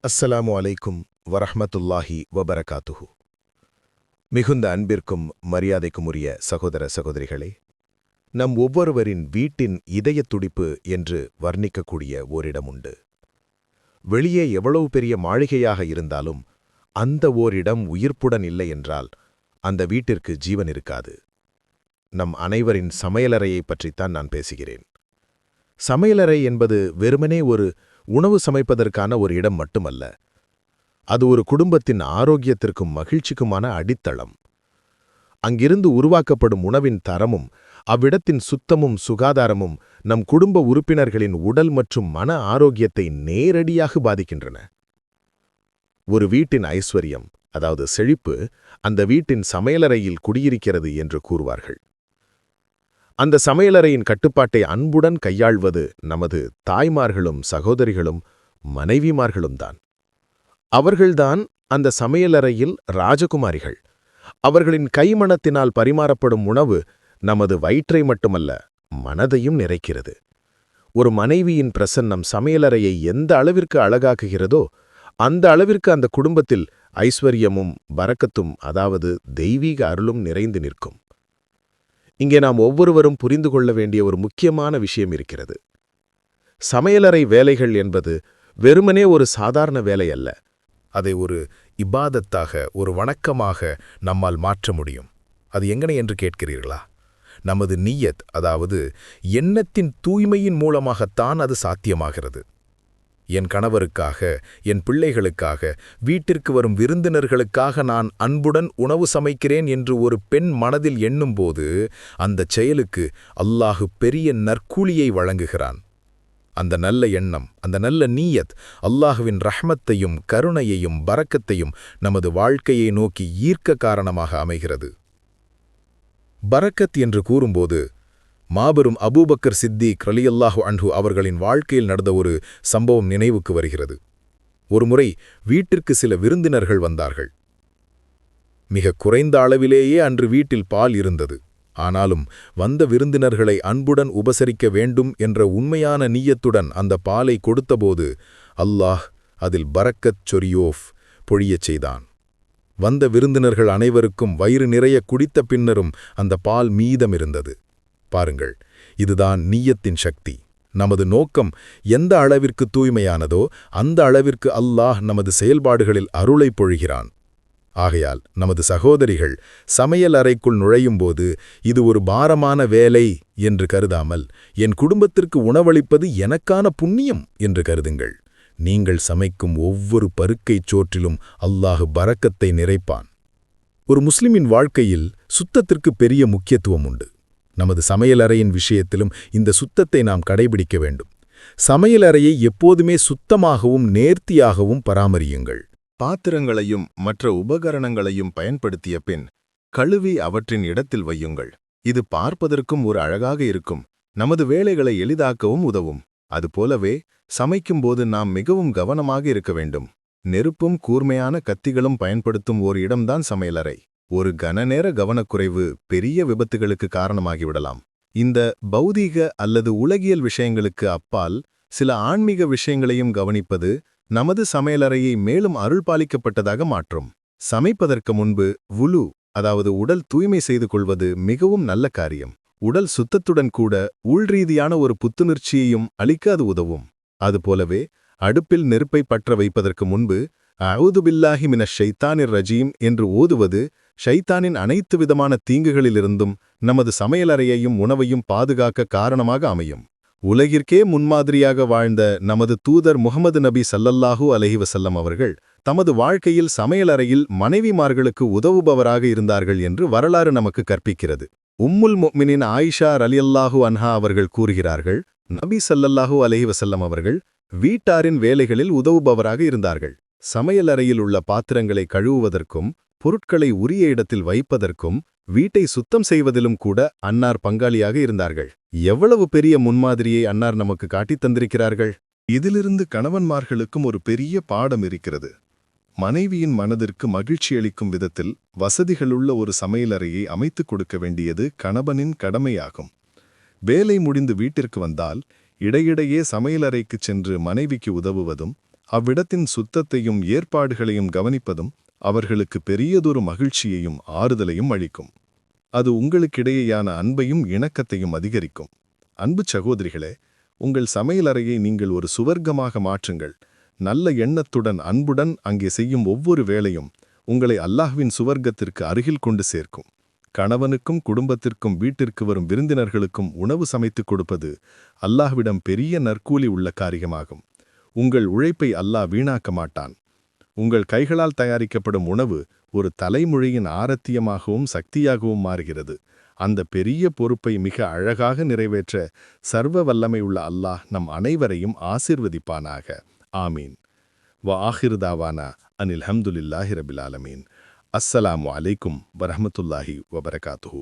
அஸ்ஸலாமு அலைக்கும் வரஹ்மத்துல்லாஹி வபரகாத்துஹு. மிகுந்த அன்பிற்கும் மரியாதைக்கும் உரிய சகோதர சகோதரிகளே, நம் ஒவ்வொருவரின் வீட்டின் இதயத் துடிப்பு என்று வர்ணிக்கக்கூடிய ஓரிடம் உண்டு. வெளியே எவ்வளவு பெரிய மாளிகையாக இருந்தாலும் அந்த ஓரிடம் உயிர்ப்புடன் இல்லை என்றால் அந்த வீட்டிற்கு ஜீவன் இருக்காது. நம் அனைவரின் சமையலறையைப் பற்றித்தான் நான் பேசுகிறேன். சமையலறை என்பது வெறுமனே ஒரு உணவு சமைப்பதற்கான ஒரு இடம் மட்டுமல்ல. அது ஒரு குடும்பத்தின் ஆரோக்கியத்திற்கும் மகிழ்ச்சிக்குமான அடித்தளம். அங்கிருந்து உருவாக்கப்படும் உணவின் தரமும் அவ்விடத்தின் சுத்தமும் சுகாதாரமும் நம் குடும்ப உறுப்பினர்களின் உடல் மற்றும் மன ஆரோக்கியத்தை நேரடியாக பாதிக்கின்றன. ஒரு வீட்டின் ஐஸ்வர்யம், அதாவது செழிப்பு, அந்த வீட்டின் சமையலறையில் குடியிருக்கிறது என்று கூறுவார்கள். அந்த சமையலறையின் கட்டுப்பாட்டை அன்புடன் கையாள்வது நமது தாய்மார்களும் சகோதரிகளும் மனைவிமார்களும் தான். அவர்கள்தான் அந்த சமையலறையில் ராஜகுமாரிகள். அவர்களின் கைமணத்தினால் பரிமாறப்படும் உணவு நமது வயிற்றை மட்டுமல்ல, மனதையும் நிறைக்கிறது. ஒரு மனைவியின் பிரசன்னம் சமையலறையை எந்த அளவிற்கு அழகாக்குகிறதோ அந்த அளவிற்கு அந்த குடும்பத்தில் ஐஸ்வர்யமும் பரக்கத்தும், அதாவது தெய்வீக அருளும் நிறைந்து நிற்கும். இங்கே நாம் ஒவ்வொருவரும் புரிந்து கொள்ள வேண்டிய ஒரு முக்கியமான விஷயம் இருக்கிறது. சமையலறை வேலைகள் என்பது வெறுமனே ஒரு சாதாரண வேலை அல்ல. அதை ஒரு இபாதத்தாக, ஒரு வணக்கமாக நம்மால் மாற்ற முடியும். அது எங்கனே என்று கேட்கிறீர்களா? நமது நிய்யத், அதாவது எண்ணத்தின் தூய்மையின் மூலமாகத்தான் அது சாத்தியமாகிறது. என் கணவருக்காக, என் பிள்ளைகளுக்காக, வீட்டிற்கு வரும் விருந்தினர்களுக்காக நான் அன்புடன் உணவு சமைக்கிறேன் என்று ஒரு பெண் மனதில் எண்ணும்போது அந்தச் செயலுக்கு அல்லாஹு பெரிய நற்கூலியை வழங்குகிறான். அந்த நல்ல எண்ணம், அந்த நல்ல நீயத் அல்லாஹுவின் ரஹ்மத்தையும் கருணையையும் பரக்கத்தையும் நமது வாழ்க்கையை நோக்கி ஈர்க்க காரணமாக அமைகிறது. பரக்கத் என்று கூறும்போது மாபெரும் அபூபக்கர் சித்திக் ரலியல்லாஹு அன்ஹு அவர்களின் வாழ்க்கையில் நடந்த ஒரு சம்பவம் நினைவுக்கு வருகிறது. ஒருமுறை வீட்டிற்கு சில விருந்தினர்கள் வந்தார்கள். மிக குறைந்த அளவிலேயே அன்று வீட்டில் பால் இருந்தது. ஆனாலும் வந்த விருந்தினர்களை அன்புடன் உபசரிக்க வேண்டும் என்ற உண்மையான நீயத்துடன் அந்த பாலை கொடுத்தபோது அல்லாஹ் அதில் பரக்கத் சொரியோஃப் பொழியச் செய்தான். வந்த விருந்தினர்கள் அனைவருக்கும் வயிறு நிறைய குடித்த பின்னரும் அந்த பால் மீதமிருந்தது. பாருங்கள், இதுதான் நீயத்தின் சக்தி. நமது நோக்கம் எந்த அளவிற்கு தூய்மையானதோ அந்த அளவிற்கு அல்லாஹ் நமது செயல்பாடுகளில் அருளை பொழிகிறான். ஆகையால் நமது சகோதரிகள் சமையல் அறைக்குள் நுழையும்போது இது ஒரு பாரமான வேலை என்று கருதாமல், என் குடும்பத்திற்கு உணவளிப்பது எனக்கான புண்ணியம் என்று கருதுங்கள். நீங்கள் சமைக்கும் ஒவ்வொரு பருக்கைச் சோற்றிலும் அல்லாஹ் பரக்கத்தை நிறைப்பான். ஒரு முஸ்லிமின் வாழ்க்கையில் சுத்தத்திற்கு பெரிய முக்கியத்துவம் உண்டு. நமது சமையலறையின் விஷயத்திலும் இந்த சுத்தத்தை நாம் கடைபிடிக்க வேண்டும். சமையலறையை எப்போதுமே சுத்தமாகவும் நேர்த்தியாகவும் பராமரியுங்கள். பாத்திரங்களையும் மற்ற உபகரணங்களையும் பயன்படுத்திய பின் கழுவி அவற்றின் இடத்தில் வையுங்கள். இது பார்ப்பதற்கும் ஒரு அழகாக இருக்கும், நமது வேலைகளை எளிதாக்கவும் உதவும். அதுபோலவே சமைக்கும்போது நாம் மிகவும் கவனமாக இருக்க வேண்டும். நெருப்பும் கூர்மையான கத்திகளும் பயன்படுத்தும் ஓர் இடம்தான் சமையலறை. ஒரு கனநேர கவனக்குறைவு பெரிய விபத்துகளுக்கு காரணமாகிவிடலாம். இந்த பௌதீக அல்லது உலகியல் விஷயங்களுக்கு அப்பால் சில ஆன்மீக விஷயங்களையும் கவனிப்பது நமது சமையலறையை மேலும் அருள்பாலிக்கப்பட்டதாக மாற்றும். சமைப்பதற்கு முன்பு வுலு, அதாவது உடல் தூய்மை செய்து கொள்வது மிகவும் நல்ல காரியம். உடல் சுத்தத்துடன் கூட உள்ரீதியான ஒரு புத்துணர்ச்சியையும் அளிக்க அது உதவும். அதுபோலவே அடுப்பில் நெருப்பை பற்ற வைப்பதற்கு முன்பு அஊது பில்லாஹி மினஷ் ஷைத்தானிர் ரஜீம் என்று ஓதுவது ஷைத்தானின் அனைத்து விதமான தீங்குகளிலிருந்தும் நமது சமையலறையையும் உணவையும் பாதுகாக்க காரணமாக அமையும். உலகிற்கே முன்மாதிரியாக வாழ்ந்த நமது தூதர் முஹம்மது நபி ஸல்லல்லாஹு அலைஹி வஸல்லம் அவர்கள் தமது வாழ்க்கையில் சமையலறையில் மனைவிமார்களுக்கு உதவுபவராக இருந்தார்கள் என்று வரலாறு நமக்கு கற்பிக்கிறது. உம்முல் முஃமினீன் ஆயிஷா ரலியல்லாஹு அன்ஹா அவர்கள் கூறுகிறார்கள், நபி ஸல்லல்லாஹு அலைஹி வஸல்லம் அவர்கள் வீட்டாரின் வேலைகளில் உதவுபவராக இருந்தார்கள். சமையலறையில் உள்ள பாத்திரங்களை கழுவுவதற்கும் பொருட்களை உரிய இடத்தில் வைப்பதற்கும் வீட்டை சுத்தம் செய்வதிலும் கூட அன்னார் பங்காளியாக இருந்தார்கள். எவ்வளவு பெரிய முன்மாதிரியை அன்னார் நமக்கு காட்டித் தந்திருக்கிறார்கள்! இதிலிருந்து கணவன்மார்களுக்கும் ஒரு பெரிய பாடம் இருக்கிறது. மனைவியின் மனதிற்கு மகிழ்ச்சியளிக்கும் விதத்தில் வசதிகளுள்ள ஒரு சமையலறையை அமைத்துக் கொடுக்க வேண்டியது கணவனின் கடமையாகும். வேலை முடிந்து வீட்டிற்கு வந்தால் இடையிடையே சமையலறைக்குச் சென்று மனைவிக்கு உதவுவதும் அவ்விடத்தின் சுத்தத்தையும் ஏற்பாடுகளையும் கவனிப்பதும் அவர்களுக்கு பெரியதொரு மகிழ்ச்சியையும் ஆறுதலையும் அளிக்கும். அது உங்களுக்கிடையேயான அன்பையும் இணக்கத்தையும் அதிகரிக்கும். அன்பு சகோதரிகளே, உங்கள் சமையலறையை நீங்கள் ஒரு சுவர்க்கமாக மாற்றுங்கள். நல்ல எண்ணத்துடன் அன்புடன் அங்கே செய்யும் ஒவ்வொரு வேளையும் உங்களை அல்லாஹ்வின் சுவர்க்கத்திற்கு அருகில் கொண்டு சேர்க்கும். கணவனுக்கும் குடும்பத்திற்கும் வீட்டிற்கு வரும் விருந்தினர்களுக்கும் உணவு சமைத்துக் கொடுப்பது அல்லாஹ்விடம் பெரிய நற்கூலி உள்ள காரியமாகும். உங்கள் உழைப்பை அல்லாஹ் வீணாக்க மாட்டான். உங்கள் கைகளால் தயாரிக்கப்படும் உணவு ஒரு தலைமுறையின் ஆரத்தியமாகவும் சக்தியாகவும் மாறுகிறது. அந்த பெரிய பொறுப்பை மிக அழகாக நிறைவேற்ற சர்வ வல்லமை உள்ள அல்லாஹ் நம் அனைவரையும் ஆசீர்வதிப்பானாக. ஆமீன். வ ஆஹிரு தாவானா அனில் ஹம்துலில்லாஹி ரபில் ஆலமீன். அஸ்ஸலாமு அலைக்கும் வரஹ்மத்துல்லாஹி வபரகாத்துஹு.